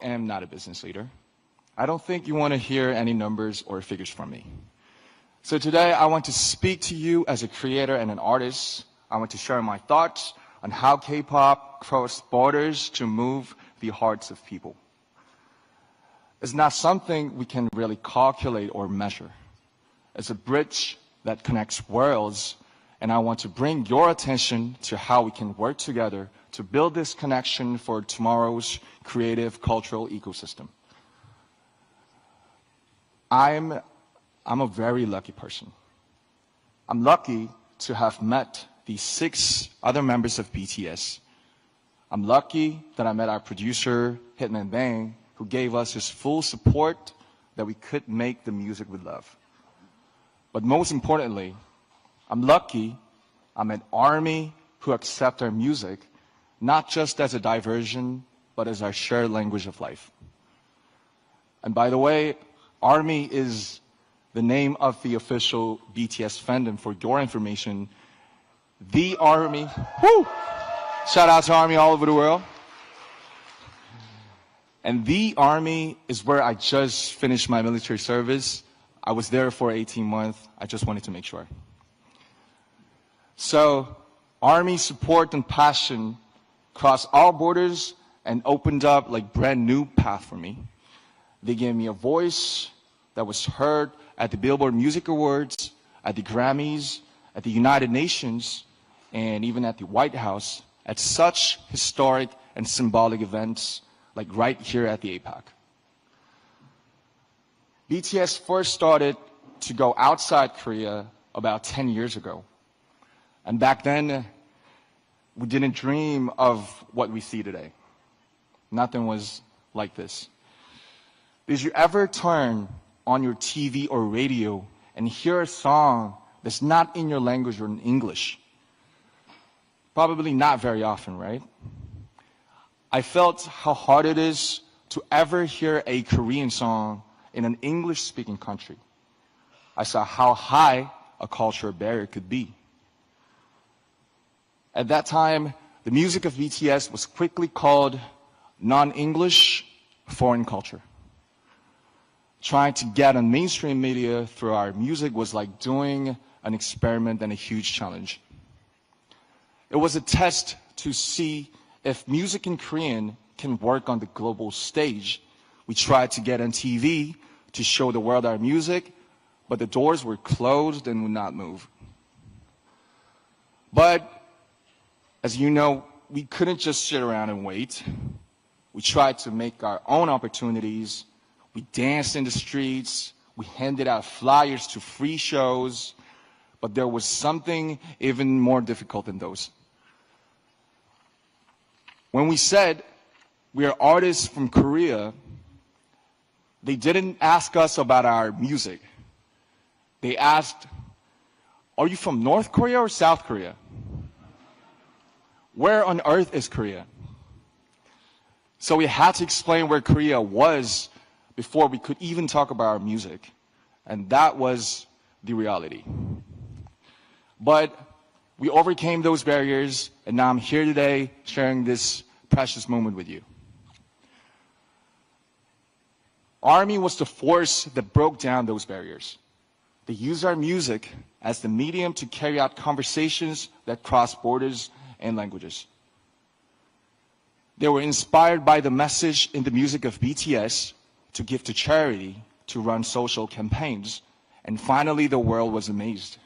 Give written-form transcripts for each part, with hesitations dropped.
am not a business leader. I don't think you want to hear any numbers or figures from me. So today I want to speak to you as a creator and an artist. I want to share my thoughts on how K-pop crossed borders to move the hearts of people. It's not something we can really calculate or measure. It's a bridge that connects worlds, and I want to bring your attention to how we can work together to build this connection for tomorrow's creative cultural ecosystem. I'm a very lucky person. I'm lucky to have met the 6 other members of BTS. I'm lucky that I met our producer, Hitman Bang, who gave us his full support that we could make the music we love. But most importantly, I'm lucky I met ARMY who accept our music, not just as a diversion, but as our shared language of life. And by the way, ARMY is the name of the official BTS fandom. For your information, the ARMY, woo! Shout out to ARMY all over the world. And the ARMY is where I just finished my military service. I was there for 18 months. I just wanted to make sure. So, ARMY support and passion crossed all borders and opened up like brand new path for me. They gave me a voice that was heard at the Billboard Music Awards, at the Grammys, at the United Nations, and even at the White House, at such historic and symbolic events like right here at the APAC. BTS first started to go outside Korea about 10 years ago. And back then, we didn't dream of what we see today. Nothing was like this. Did you ever turn on your TV or radio and hear a song that's not in your language or in English? Probably not very often, right? I felt how hard it is to ever hear a Korean song in an English-speaking country. I saw how high a cultural barrier could be. At that time, the music of BTS was quickly called non-English foreign culture. Trying to get on mainstream media through our music was like doing an experiment and a huge challenge. It was a test to see if music in Korean can work on the global stage. We tried to get on TV to show the world our music, but the doors were closed and would not move. But, as you know, we couldn't just sit around and wait. We tried to make our own opportunities. We danced in the streets. We handed out flyers to free shows. But there was something even more difficult than those. When we said we are artists from Korea, they didn't ask us about our music. They asked, are you from North Korea or South Korea? Where on earth is Korea? So we had to explain where Korea was before we could even talk about our music. And that was the reality. But we overcame those barriers, and now I'm here today sharing this precious moment with you. ARMY was the force that broke down those barriers. They used our music as the medium to carry out conversations that cross borders and languages. They were inspired by the message in the music of BTS to give to charity, to run social campaigns, and finally the world was amazed.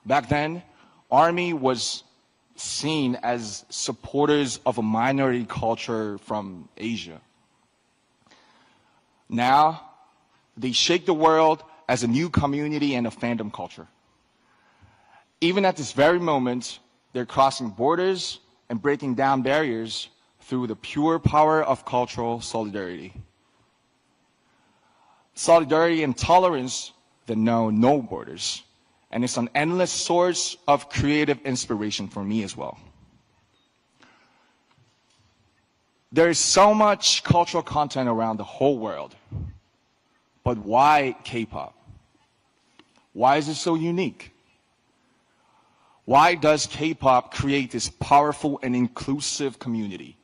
Back then, ARMY was seen as supporters of a minority culture from Asia. Now, they shake the world as a new community and a fandom culture. Even at this very moment, they're crossing borders and breaking down barriers through the pure power of cultural solidarity. Solidarity and tolerance that know no borders. And it's an endless source of creative inspiration for me as well. There is so much cultural content around the whole world. But why K-pop? Why is it so unique? Why does K-pop create this powerful and inclusive community?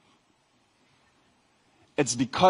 It's because